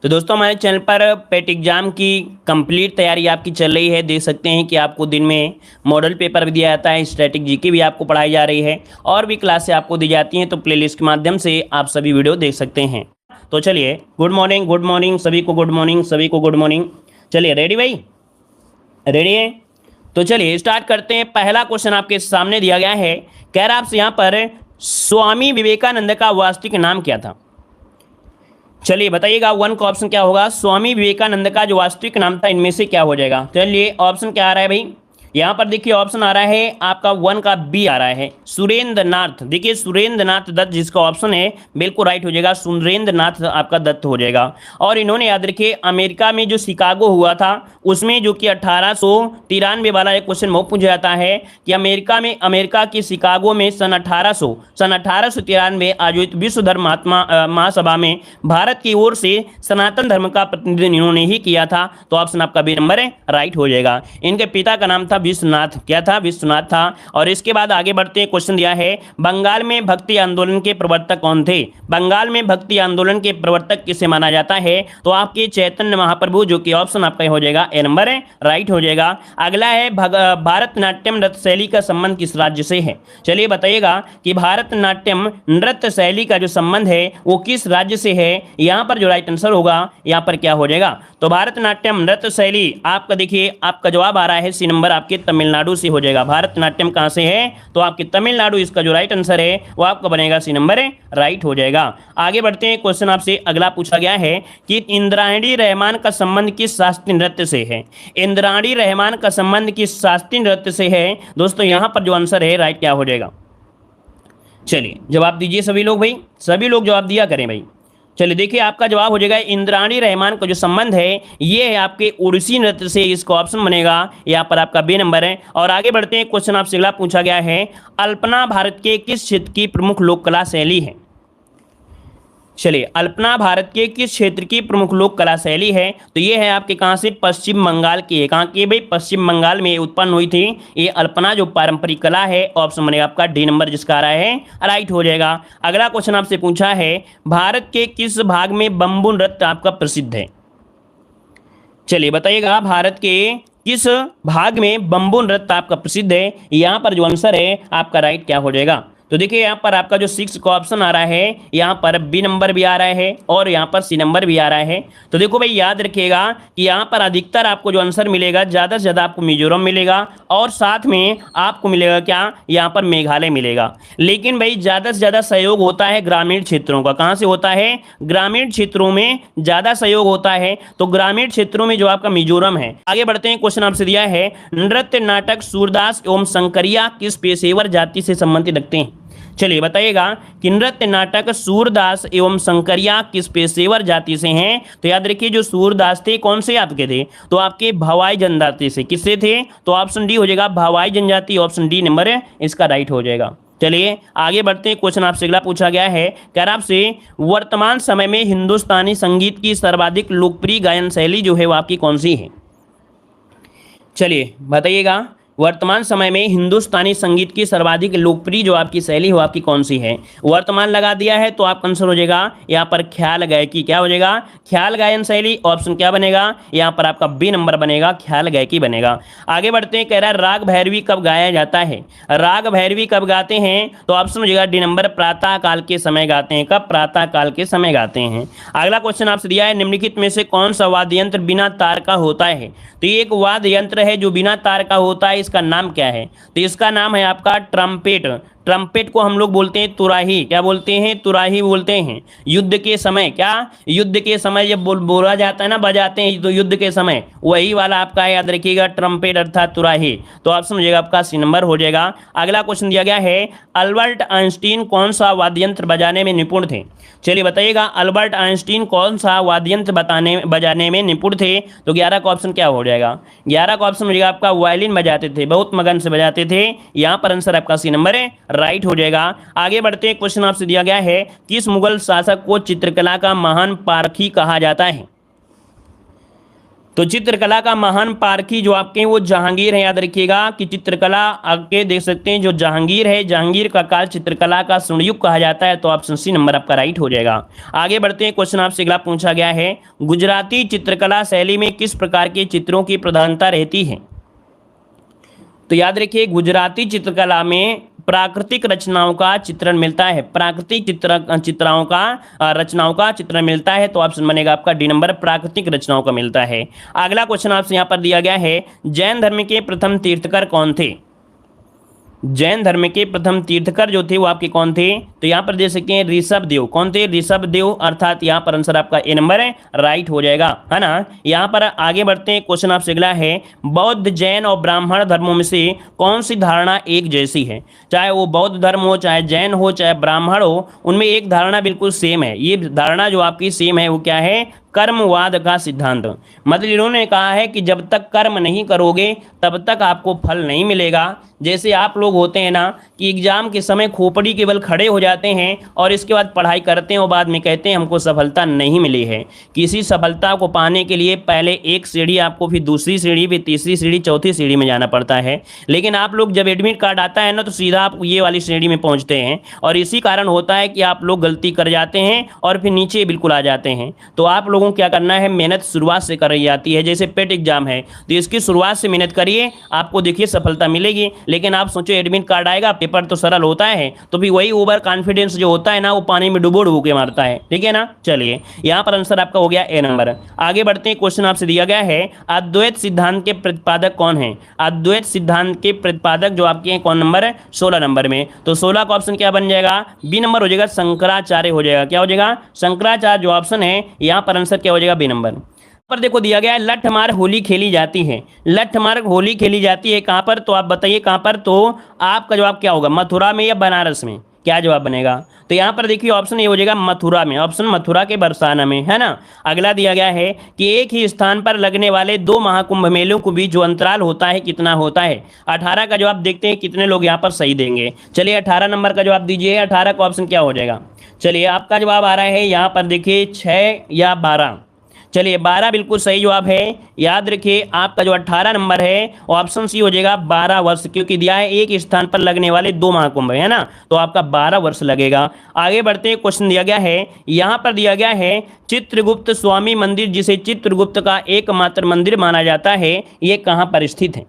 तो दोस्तों हमारे चैनल पर पेट एग्जाम की कंप्लीट तैयारी आपकी चल रही है। देख सकते हैं कि आपको दिन में मॉडल पेपर भी दिया जाता है, स्टैटिक जीके भी आपको पढ़ाई जा रही है और भी क्लासें आपको दी जाती हैं। तो प्लेलिस्ट के माध्यम से आप सभी वीडियो देख सकते हैं। तो चलिए, गुड मॉर्निंग सभी को, गुड मॉर्निंग सभी को, गुड मॉर्निंग। चलिए रेडी भाई, रेडी है? तो चलिए स्टार्ट करते हैं। पहला क्वेश्चन आपके सामने दिया गया है, कह रहा आपसे यहाँ पर स्वामी विवेकानंद का वास्तविक नाम क्या था। चलिए बताइएगा, वन का ऑप्शन क्या होगा। स्वामी विवेकानंद का जो वास्तविक नाम था इनमें से क्या हो जाएगा। चलिए ऑप्शन क्या आ रहा है भाई, यहाँ पर देखिए ऑप्शन आ रहा है आपका वन का बी आ रहा है, सुरेंद्र नाथ। देखिए सुरेंद्र नाथ दत्त जिसका ऑप्शन है बिल्कुल राइट हो जाएगा, सुरेंद्र नाथ आपका दत्त हो जाएगा। और इन्होंने याद रखिए अमेरिका में जो शिकागो हुआ था उसमें जो कि 1893 वाला एक क्वेश्चन वो पूछा जाता है कि अमेरिका की शिकागो में सन 1893 आयोजित विश्व धर्म महासभा में भारत की ओर से सनातन धर्म का प्रतिनिधित्व इन्होंने ही किया था। तो ऑप्शन आपका बी नंबर है राइट हो जाएगा। इनके पिता का नाम था विश्वनाथ, क्या था, विश्वनाथ था। और इसके बाद आगे बढ़ते हैं, क्वेश्चन दिया है बंगाल में भक्ति आंदोलन के प्रवर्तक कौन थे। बंगाल में भक्ति आंदोलन के प्रवर्तक किसे माना जाता है, तो आपके चैतन्य महाप्रभु, जो कि ऑप्शन आपका हो जाएगा ए नंबर है राइट हो जाएगा। अगला है भारतनाट्यम नृत्य शैली का संबंध किस राज्य से है। चलिए बताइएगा कि भारतनाट्यम नृत्य शैली का जो संबंध है वो किस राज्य से है। यहां पर जो राइट आंसर होगा यहां पर क्या हो जाएगा, तो भारतनाट्यम नृत्य शैली आपका देखिए आपका जवाब आ रहा है सी नंबर आपके तमिलनाडु से हो जाएगा। भारतनाट्यम कहां से है, तो आपके तमिलनाडु, इसका जो राइट आंसर है वो आपका बनेगा सी नंबर है राइट हो जाएगा। आगे बढ़ते हैं, क्वेश्चन आपसे अगला पूछा गया है कि इंद्राणी रहमान का संबंध किस शास्त्रीय नृत्य से है। इंद्राणी रहमान का संबंध किस शास्त्रीय नृत्य से है दोस्तों, यहां पर जो आंसर है राइट क्या हो जाएगा। चलिए जवाब दीजिए सभी लोग भाई, सभी लोग जवाब दिया करें भाई। चलिए देखिए आपका जवाब हो जाएगा इंद्राणी रहमान का जो संबंध है ये है आपके उड़ीसी नृत्य से, इसका ऑप्शन बनेगा यहाँ पर आपका बी नंबर है। और आगे बढ़ते हैं, क्वेश्चन आपसे अगला पूछा गया है अल्पना भारत के किस क्षेत्र की प्रमुख लोक कला शैली है। चलिए अल्पना भारत के किस क्षेत्र की प्रमुख लोक कला शैली है, तो ये है आपके कहाँ से, पश्चिम बंगाल की है। कहाँ की भाई, पश्चिम बंगाल में उत्पन्न हुई थी ये अल्पना जो पारंपरिक कला है। ऑप्शन बनेगा आपका डी नंबर जिसका आ रहा है राइट हो जाएगा। अगला क्वेश्चन आपसे पूछा है भारत के किस भाग में बंबू नृत्य आपका प्रसिद्ध है। चलिए बताइएगा भारत के किस भाग में बंबू नृत्य आपका प्रसिद्ध है। यहाँ पर जो आंसर है आपका राइट क्या हो जाएगा, तो देखिए यहाँ पर आपका जो 6 का ऑप्शन आ रहा है यहाँ पर बी नंबर भी आ रहा है और यहाँ पर सी नंबर भी आ रहा है। तो देखो भाई याद रखिएगा कि यहाँ पर अधिकतर आपको जो आंसर मिलेगा ज़्यादा से ज़्यादा आपको मिजोरम मिलेगा और साथ में आपको मिलेगा क्या, यहाँ पर मेघालय मिलेगा। लेकिन भाई ज़्यादा से ज़्यादा सहयोग होता है ग्रामीण क्षेत्रों का। कहाँ से होता है, ग्रामीण क्षेत्रों में ज़्यादा सहयोग होता है। तो ग्रामीण क्षेत्रों में जो आपका मिजोरम है। आगे बढ़ते हैं, क्वेश्चन आपसे दिया है नृत्य नाटक सूरदास एवं शंकरिया किस पेशेवर जाति से संबंधित रखते हैं। चलिए बताइएगा कि नृत्य नाटक सूरदास एवं शंकरिया किस पेशेवर जाति से हैं। तो याद रखिए जो सूरदास थे कौन से आपके थे, तो आपके भवाई जनजाति से। किससे थे, तो ऑप्शन डी हो जाएगा भवाई जनजाति, ऑप्शन डी नंबर है इसका राइट हो जाएगा। चलिए आगे बढ़ते हैं, क्वेश्चन आपसे अगला पूछा गया है, कह रहा आपसे वर्तमान समय में हिंदुस्तानी संगीत की सर्वाधिक लोकप्रिय गायन शैली जो है वो आपकी कौन सी है। चलिए बताइएगा वर्तमान समय में हिंदुस्तानी संगीत की सर्वाधिक लोकप्रिय जो आपकी शैली हो आपकी कौन सी है। वर्तमान लगा दिया है तो आपका आंसर हो जाएगा यहाँ पर ख्याल गायकी। क्या हो जाएगा, ख्याल गायन शैली। ऑप्शन क्या बनेगा, यहाँ पर आपका बी नंबर बनेगा, ख्याल गायकी बनेगा। आगे बढ़ते हैं, कह रहा है राग भैरवी कब गाया जाता है। राग भैरवी कब गाते हैं, तो ऑप्शन हो जाएगा डी नंबर, प्रातः काल के समय गाते हैं। कब, प्रातः काल के समय गाते हैं। अगला क्वेश्चन आपसे दिया है निम्नलिखित में से कौन सा वाद्य यंत्र बिना तार का होता है। तो ये एक वाद्य यंत्र है जो बिना तार का होता है, इसका नाम क्या है, तो इसका नाम है आपका ट्रम्पेट। ट्रम्पेट को हम लोग बोलते हैं तुराही। क्या बोलते हैं, तुराही बोलते हैं। युद्ध के समय, क्या, युद्ध के समय जब बोला जाता है ना, बजाते हैं तो युद्ध के समय, वही वाला आपका है, याद रखिएगा ट्रम्पेट अर्थात तुराही। तो ऑप्शन हो जाएगा आपका सी नंबर हो जाएगा। अगला क्वेश्चन दिया गया है अल्बर्ट आइंस्टीन कौन सा वाद्य यंत्र बजाने में निपुण थे। चलिए बताइएगा अल्बर्ट आइंस्टीन कौन सा वाद्य यंत्र बजाने में निपुण थे। तो 11 का ऑप्शन क्या हो जाएगा, 11 का ऑप्शन हो जाएगा आपका वायलिन बजाते थे, बहुत मगन से बजाते थे। यहाँ पर आंसर आपका सी नंबर है राइट हो जाएगा। आगे बढ़ते हैं, क्वेश्चन आपसे दिया गया है किस मुगल शासक को चित्रकला का महान पारखी कहा जाता है। तो चित्रकला का महान पारखी जो आपके वो जहांगीर है। याद रखिएगा कि चित्रकला आपके देख सकते हैं जो जहांगीर है, जहांगीर का काल चित्रकला का स्वर्णयुग कहा जाता है। तो ऑप्शन सी नंबर आपका राइट हो जाएगा। आगे बढ़ते हैं, क्वेश्चन आपसे अगला पूछा गया है, गुजराती चित्रकला शैली में किस प्रकार के चित्रों की प्रधानता रहती है। तो याद रखिए गुजराती चित्रकला में प्राकृतिक रचनाओं का चित्रण मिलता है, प्राकृतिक रचनाओं का चित्रण मिलता है। तो ऑप्शन बनेगा आपका डी नंबर, प्राकृतिक रचनाओं का मिलता है। अगला क्वेश्चन आपसे यहाँ पर दिया गया है, जैन धर्म के प्रथम तीर्थकर कौन थे। जैन धर्म के प्रथम तीर्थकर जो थे वो आपके कौन थे। तो यहाँ पर दे सकते हैं ऋषभ देव। कौन थे, ऋषभ देव, अर्थात यहाँ पर आंसर आपका ए नंबर है, राइट हो जाएगा, है ना। यहाँ पर आगे बढ़ते हैं, क्वेश्चन आपसे अगला है, बौद्ध जैन और ब्राह्मण धर्मों में से कौन सी धारणा एक जैसी है। चाहे वो बौद्ध धर्म हो, चाहे जैन हो, चाहे ब्राह्मण हो, उनमें एक धारणा बिल्कुल सेम है। ये धारणा जो आपकी सेम है वो क्या है, कर्मवाद का सिद्धांत। मतलब इन्होंने कहा है कि जब तक कर्म नहीं करोगे तब तक आपको फल नहीं मिलेगा। जैसे आप लोग होते हैं ना कि एग्जाम के समय खोपड़ी केवल खड़े हो जाते हैं और इसके बाद पढ़ाई करते हैं और बाद में कहते हैं हमको सफलता नहीं मिली है। किसी सफलता को पाने के लिए पहले एक सीढ़ी आपको, फिर दूसरी सीढ़ी, फिर तीसरी सीढ़ी, चौथी सीढ़ी में जाना पड़ता है। लेकिन आप लोग जब एडमिट कार्ड आता है ना तो सीधा आप ये वाली सीढ़ी में पहुंचते हैं और इसी कारण होता है कि आप लोग गलती कर जाते हैं और फिर नीचे बिल्कुल आ जाते हैं। तो आप लोगों को क्या करना है, मेहनत शुरुआत से कराई जाती है। जैसे पेट एग्जाम है तो इसकी शुरुआत से मेहनत करिए, आपको देखिए सफलता मिलेगी। लेकिन आप सोचो एडमिट कार्ड आएगा, पेपर तो सरल होता है, तो फिर वही ओवर कॉन्फिडेंस जो होता है ना वो पानी में डुबो डुबो के मारता है, ठीक है ना। चलिए यहाँ पर आंसर आपका हो गया ए नंबर। आगे बढ़ते हैं, क्वेश्चन आपसे दिया गया है, अद्वैत सिद्धांत के प्रतिपादक कौन है। अद्वैत सिद्धांत के प्रतिपादक जो आपके हैं कौन नंबर है, 16 नंबर में। तो 16 का ऑप्शन क्या बन जाएगा, बी नंबर हो जाएगा, शंकराचार्य हो जाएगा। क्या हो जाएगा, शंकराचार्य जो ऑप्शन है यहाँ पर आंसर क्या हो जाएगा, बी नंबर। पर देखो दिया गया है लठमार होली खेली जाती है। लठमार होली खेली जाती है कहाँ पर, तो आप बताइए कहाँ पर। तो आपका जवाब क्या होगा, मथुरा में या बनारस में, क्या जवाब बनेगा। तो यहाँ पर देखिए ऑप्शन ये हो जाएगा मथुरा में, ऑप्शन मथुरा के बरसाना में, है ना। अगला दिया गया है कि एक ही स्थान पर लगने वाले 2 महाकुंभ मेलों के बीच जो अंतराल होता है कितना होता है। 18 का जवाब देखते हैं कितने लोग यहाँ पर सही देंगे। चलिए 18 नंबर का जवाब दीजिए। 18 का ऑप्शन क्या हो जाएगा। चलिए आपका जवाब आ रहा है यहाँ पर देखिए 6 या 12। चलिए 12 बिल्कुल सही जवाब है। याद रखिए आपका जो 18 नंबर है ऑप्शन सी हो जाएगा 12 वर्ष, क्योंकि दिया है एक स्थान पर लगने वाले 2 महाकुंभ, है ना। तो आपका 12 वर्ष लगेगा। आगे बढ़ते हैं, क्वेश्चन दिया गया है, यहाँ पर दिया गया है चित्रगुप्त स्वामी मंदिर, जिसे चित्रगुप्त का एकमात्र मंदिर माना जाता है, ये कहाँ पर स्थित है।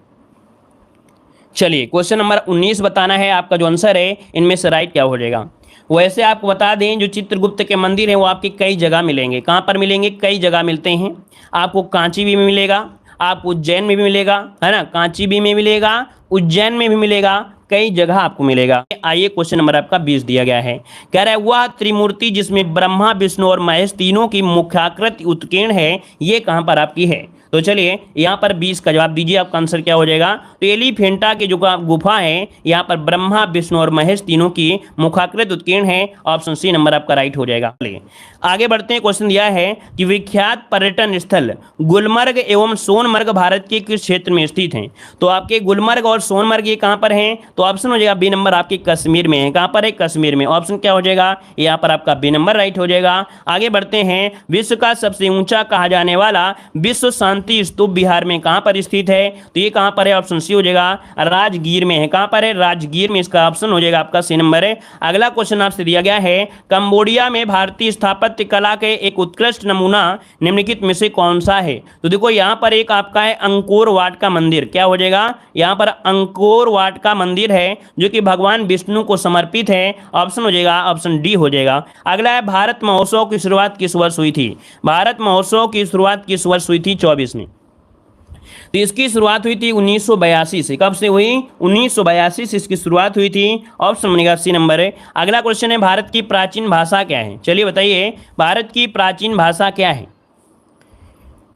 चलिए क्वेश्चन नंबर 19 बताना है आपका जो आंसर है इनमें से राइट क्या हो जाएगा। वैसे आपको बता दें जो चित्रगुप्त के मंदिर हैं वो आपके कई जगह मिलेंगे। कहाँ पर मिलेंगे, कई जगह मिलते हैं। आपको कांची भी मिलेगा, आपको उज्जैन में भी मिलेगा, है ना, कांची भी में मिलेगा, उज्जैन में भी मिलेगा, कई जगह आपको मिलेगा। आइए क्वेश्चन नंबर आपका 20 दिया गया है, कह रहा है वह त्रिमूर्ति जिसमें ब्रह्मा विष्णु और महेश तीनों की मुख्याकृति उत्कीर्ण है, ये कहाँ पर आपकी है। तो चलिए यहाँ पर 20 का जवाब दीजिए, आपका आंसर क्या हो जाएगा। तो एलिफेंटा की जो गुफा है यहाँ पर ब्रह्मा विष्णु और महेश तीनों की मुखाकृत उत्कीर्ण है, ऑप्शन सी नंबर आपका राइट हो जाएगा। चलिए आगे बढ़ते हैं, क्वेश्चन दिया है कि विख्यात पर्यटन स्थल गुलमर्ग एवं सोनमर्ग भारत के किस क्षेत्र में स्थित हैं। तो आपके गुलमर्ग और सोनमर्ग ये कहाँ पर हैं, तो ऑप्शन हो जाएगा बी नंबर आपके कश्मीर में है। कहाँ पर है, कश्मीर में, ऑप्शन क्या हो जाएगा, यहाँ पर आपका बी नंबर राइट हो जाएगा। आगे बढ़ते हैं, विश्व का सबसे ऊंचा कहा जाने वाला विश्व शांति स्तूप बिहार में कहां पर स्थित है। तो ये कहां पर है, ऑप्शन सी हो जाएगा, राजगीर में है। कहां पर है, राजगीर में, इसका ऑप्शन हो जाएगा आपका सी नंबर है। अगला क्वेश्चन आपसे दिया गया है, कंबोडिया में भारतीय स्थापत्य कला के एक उत्कृष्ट नमूना निम्नलिखित में से कौन सा है। तो देखो यहां पर एक आपका है अंकोर वाट का मंदिर। क्या हो जाएगा, यहां पर अंकोर वाट का मंदिर है जो कि भगवान विष्णु को समर्पित है, ऑप्शन हो जाएगा, ऑप्शन डी हो जाएगा। अगला है भारत महोत्सव की शुरुआत किस वर्ष हुई थी। भारत महोत्सव की शुरुआत किस वर्ष हुई थी, 24 में। तो इसकी शुरुआत हुई थी 1982 से। कब से हुई, 1982 से इसकी शुरुआत हुई थी, ऑप्शन बनेगा सी नंबर है। अगला क्वेश्चन है, भारत की प्राचीन भाषा क्या है। चलिए बताइए भारत की प्राचीन भाषा क्या है।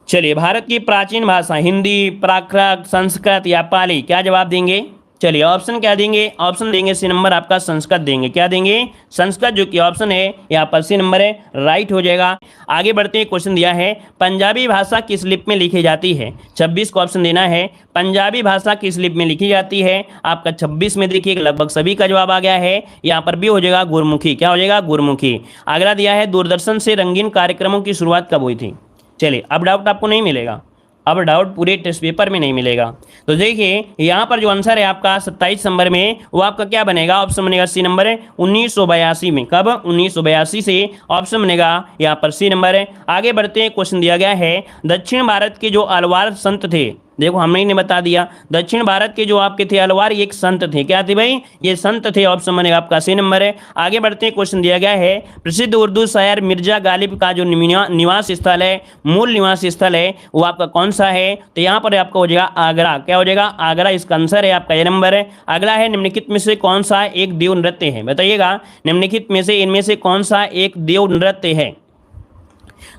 चलिए भारत की प्राचीन भाषा हिंदी, प्राकृत, संस्कृत या पाली, क्या जवाब देंगे। चलिए ऑप्शन क्या देंगे, ऑप्शन देंगे सी नंबर आपका संस्कृत देंगे। क्या देंगे, संस्कृत, जो कि ऑप्शन है यहाँ पर सी नंबर है, राइट हो जाएगा। आगे बढ़ते हैं, क्वेश्चन दिया है पंजाबी भाषा किस लिपि में लिखी जाती है। 26 को ऑप्शन देना है, पंजाबी भाषा किस लिपि में लिखी जाती है। आपका 26 में देखिए लगभग सभी का जवाब आ गया है, यहाँ पर भी हो जाएगा गुरमुखी। क्या हो जाएगा, गुरमुखी। अगला दिया है दूरदर्शन से रंगीन कार्यक्रमों की शुरुआत कब हुई थी। चलिए अब डाउट आपको नहीं मिलेगा, अब डाउट पूरे टेस्ट पेपर में नहीं मिलेगा। तो देखिए यहाँ पर जो आंसर है आपका 27 नंबर में, वो आपका क्या बनेगा, ऑप्शन बनेगा सी नंबर है 1982 में। कब, 1982 से ऑप्शन बनेगा यहाँ पर सी नंबर है। आगे बढ़ते हैं, क्वेश्चन दिया गया है दक्षिण भारत के जो अलवार संत थे, देखो हमने ने बता दिया दक्षिण भारत के जो आपके थे अलवार, ये एक संत थे, क्या थे भाई, ये संत थे, ऑप्शन बनेगा आपका सी नंबर है। आगे बढ़ते हैं, क्वेश्चन दिया गया है प्रसिद्ध उर्दू शायर मिर्जा गालिब का जो निवास स्थल है, मूल निवास स्थल है, वो आपका कौन सा है, तो यहाँ पर आपका हो जाएगा आगरा। क्या हो जाएगा, आगरा इसका आंसर है आपका ये नंबर है। अगला है निम्नलिखित में से कौन सा एक देव नृत्य है, बताइएगा निम्नलिखित में से इनमें से कौन सा एक देव नृत्य है।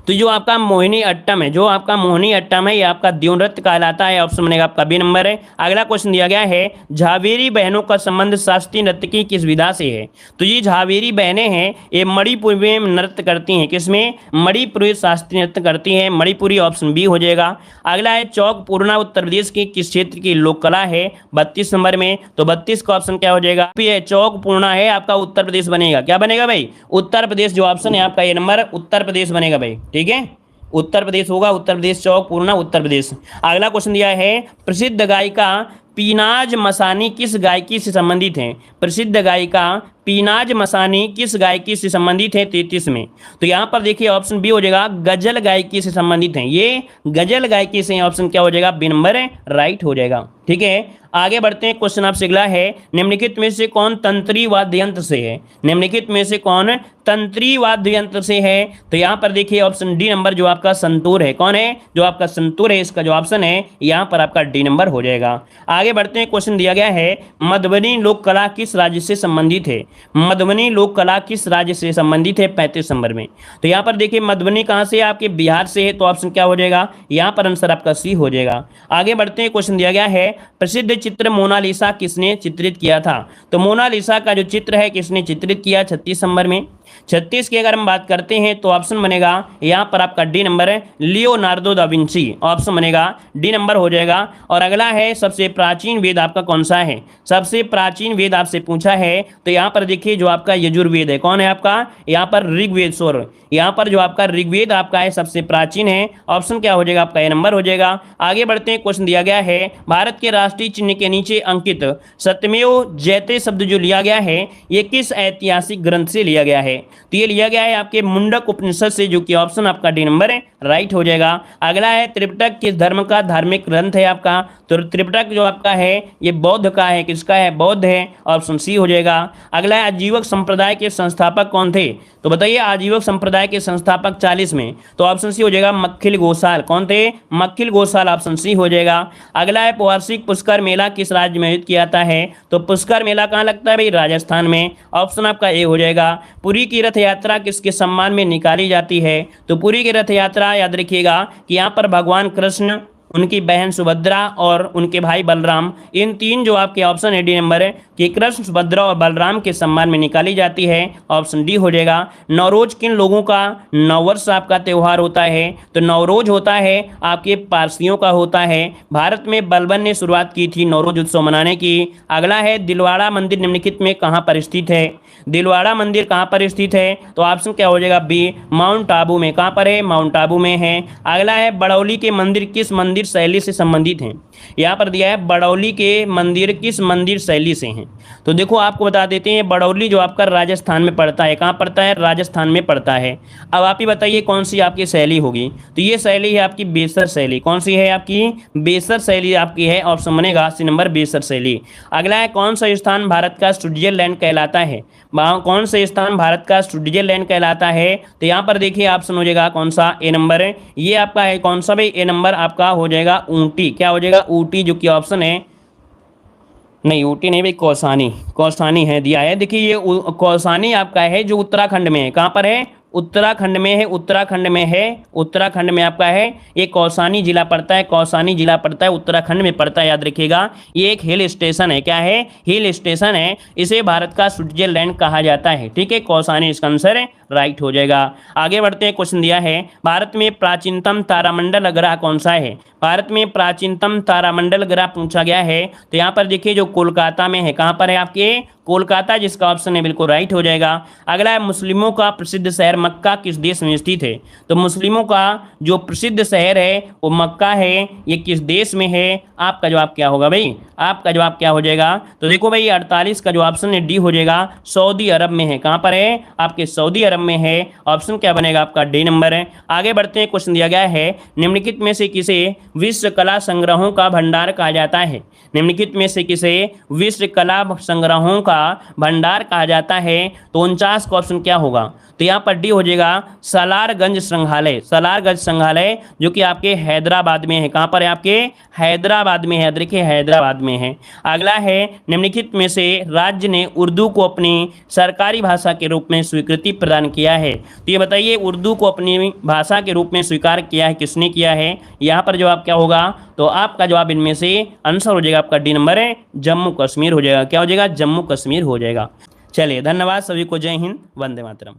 तो जो आपका मोहिनी अट्टम है, जो आपका मोहिनी अट्टम है, ये आपका देव नृत्य कहलाता है, ऑप्शन बनेगा आपका बी नंबर है। अगला क्वेश्चन दिया गया है झावेरी बहनों का संबंध शास्त्रीय नृत्य की किस विधा से है। तो ये झावेरी बहनें हैं, ये मणिपुर में नृत्य करती हैं, किसमें, मणिपुरी शास्त्रीय नृत्य करती हैं, मणिपुरी, ऑप्शन बी हो जाएगा। अगला है चौक पूर्णा उत्तर प्रदेश के किस क्षेत्र की लोक कला है, 32 नंबर में, तो 32 का ऑप्शन क्या हो जाएगा, चौक पूर्णा है आपका उत्तर प्रदेश बनेगा। क्या बनेगा भाई, उत्तर प्रदेश, जो ऑप्शन है आपका ये नंबर उत्तर प्रदेश बनेगा भाई, ठीक है, उत्तर प्रदेश होगा, उत्तर प्रदेश, चौक पूर्णा उत्तर प्रदेश। अगला क्वेश्चन दिया है प्रसिद्ध गायिका पीनाज मसानी किस गायकी से संबंधित हैं। प्रसिद्ध गायिका पीनाज मसानी किस गायकी से संबंधित है, 33 में। तो यहाँ पर देखिए ऑप्शन बी हो जाएगा गजल गायकी से संबंधित हैं, ये गजल गायकी से, ऑप्शन क्या हो जाएगा, बी नंबर है, राइट हो जाएगा, ठीक है। आगे बढ़ते हैं, क्वेश्चन आपसे अगला है निम्नलिखित में से कौन तंत्री वाद्य यंत्र से है, निम्नलिखित में से कौन तंत्री वाद्य यंत्र से है, तो यहाँ पर देखिए ऑप्शन डी नंबर जो आपका संतूर है, कौन है, जो आपका संतूर है, इसका जो ऑप्शन है यहाँ पर आपका डी नंबर हो जाएगा। आगे बढ़ते हैं, क्वेश्चन दिया गया है मधुबनी लोक कला किस राज्य से संबंधित है, मधुबनी लोक कला किस राज्य से संबंधित है, 35 नंबर में। तो यहाँ पर देखिए मधुबनी कहाँ से है, आपके बिहार से है, तो ऑप्शन क्या हो जाएगा, यहाँ पर आंसर आपका सी हो जाएगा। आगे बढ़ते हैं, क्वेश्चन दिया गया है प्रसिद्ध चित्र मोनालिसा किसने चित्रित किया था। तो मोनालिसा का जो चित्र है किसने चित्रित किया, 36 नंबर में। 36 की अगर हम बात करते हैं तो ऑप्शन बनेगा यहाँ पर आपका डी नंबर है, लियोनार्डो दा विंची, ऑप्शन बनेगा डी नंबर हो जाएगा। और अगला है सबसे प्राचीन वेद आपका कौन सा है, सबसे प्राचीन वेद आपसे पूछा है, तो यहाँ पर देखिए जो आपका यजुर्वेद है, कौन है आपका, यहाँ पर ऋग्वेद, सॉरी यहाँ पर जो आपका ऋग्वेद आपका है सबसे प्राचीन है, ऑप्शन क्या हो जाएगा आपका ए नंबर हो जाएगा। आगे बढ़ते हैं, क्वेश्चन दिया गया है भारत के राष्ट्रीय चिन्ह के नीचे अंकित सत्यमेव जयते शब्द जो लिया गया है, ये किस ऐतिहासिक ग्रंथ से लिया गया है, तो ये लिया गया है आपके मुंडक उपनिषद से, जो कि ऑप्शन आपका डी नंबर है, राइट हो जाएगा। अगला है त्रिपिटक किस धर्म का धार्मिक ग्रंथ है आपका, तो त्रिपिटक जो आपका है ये बौद्ध का है, किसका है, बौद्ध है, ऑप्शन सी हो जाएगा। अगला है आजीवक संप्रदाय के संस्थापक कौन थे, तो बताइए आजीवक संप्रदाय के संस्थापक 40 में, तो ऑप्शन सी हो जाएगा मक्खिल गोसाल, कौन थे, मक्खिल गोसाल, ऑप्शन सी हो जाएगा। अगला है वार्षिक पुष्कर मेला किस राज्य में आयोजित किया जाता है, तो पुष्कर मेला कहाँ लगता है भाई, राजस्थान में, ऑप्शन आपका ए हो जाएगा। पुरी की रथ यात्रा किसके सम्मान में निकाली जाती है, तो पुरी की रथ यात्रा याद रखिएगा कि यहाँ पर भगवान कृष्ण, उनकी बहन सुभद्रा और उनके भाई बलराम, इन तीन जो आपके ऑप्शन है डी नंबर है कि कृष्ण, सुभद्रा और बलराम के सम्मान में निकाली जाती है, ऑप्शन डी हो जाएगा। नवरोज किन लोगों का नववर्ष आपका त्यौहार होता है, तो नवरोज होता है आपके पारसियों का होता है, भारत में बलबन ने शुरुआत की थी नवरोज उत्सव मनाने की। अगला है दिलवाड़ा मंदिर निम्नलिखित में कहाँ पर स्थित है, दिलवाड़ा मंदिर कहाँ पर स्थित है, तो ऑप्शन क्या हो जाएगा बी, माउंट आबू में, कहाँ पर है, माउंट आबू में है। अगला है बड़ौली के मंदिर किस मंदिर शैली से संबंधित हैं, यहाँ पर दिया है बड़ौली के मंदिर किस मंदिर शैली से हैं, तो देखो आपको बता देते हैं बड़ौली जो आपका राजस्थान में पड़ता है, कहाँ पड़ता है, राजस्थान में पड़ता है। अब आप ही बताइए कौन सी आपकी शैली होगी, तो ये शैली है आपकी बेसर शैली, कौन सी है आपकी, बेसर शैली आपकी है, ऑप्शन बनेगा सी नंबर बेसर शैली। अगला है कौन सा स्थान भारत का स्विट्जरलैंड कहलाता है, कौन सा स्थान भारत का स्विट्जरलैंड कहलाता है, तो यहाँ पर देखिए ऑप्शन हो जाएगा कौन सा, ए नंबर है, ये आपका है कौन सा भाई, ए नंबर आपका हो जाएगा ऊटी, क्या हो जाएगा ऊटी, जो कि ऑप्शन है, नहीं ऊटी नहीं भाई, कौसानी, कौसानी है दिया है। देखिए ये कौसानी आपका है जो उत्तराखंड में है, कहाँ पर है, उत्तराखंड में है, उत्तराखंड में है, उत्तराखंड में आपका है, ये कौसानी जिला पड़ता है, कौसानी जिला पड़ता है, उत्तराखंड में पड़ता है, याद रखिएगा। ये एक हिल स्टेशन है, क्या है, हिल स्टेशन है, इसे भारत का स्विट्जरलैंड कहा जाता है, ठीक है, कौसानी इसका आंसर है, राइट हो जाएगा। आगे बढ़ते हैं, क्वेश्चन दिया है भारत में प्राचीनतम तारामंडल ग्रह कौन सा है। भारत में प्राचीनतम तारामंडल ग्रह पूछा गया है, तो यहाँ पर देखिए जो कोलकाता में है, कहाँ पर है आपके कोलकाता, जिसका ऑप्शन है बिल्कुल राइट हो जाएगा। अगला है मुस्लिमों का प्रसिद्ध शहर मक्का किस देश में स्थित है। तो मुस्लिमों का जो प्रसिद्ध शहर है वो मक्का है, ये किस देश में है। आपका जवाब क्या होगा भाई, आपका जवाब क्या हो जाएगा। तो देखो भाई 48 का जो ऑप्शन है डी हो जाएगा, सऊदी अरब में है। कहाँ पर है आपके सऊदी अरब में है। ऑप्शन क्या बनेगा आपका डी नंबर है। आगे बढ़ते हैं, क्वेश्चन दिया गया है निम्नलिखित में से किसे विश्व कला संग्रहों का भंडार कहा जाता है। निम्नलिखित में से किसे विश्व कला संग्रहों का भंडार कहा जाता है। तो 49 का ऑप्शन क्या होगा, तो यहाँ पर डी हो जाएगा सालारगंज संग्रहालय। सालारगंज संग्रहालय जो कि आपके हैदराबाद में है। कहाँ पर है आपके हैदराबाद में है, देखिए हैदराबाद में है। अगला है निम्नलिखित में से राज्य ने उर्दू को अपनी सरकारी भाषा के रूप में स्वीकृति प्रदान किया है। तो ये बताइए उर्दू को अपनी भाषा के रूप में स्वीकार किया है, किसने किया है। यहाँ पर जवाब क्या होगा, तो आपका जवाब इनमें से आंसर हो जाएगा आपका डी नंबर है, जम्मू कश्मीर हो जाएगा। क्या हो जाएगा, जम्मू कश्मीर हो जाएगा। चलिए धन्यवाद सभी को, जय हिंद, वंदे मातरम।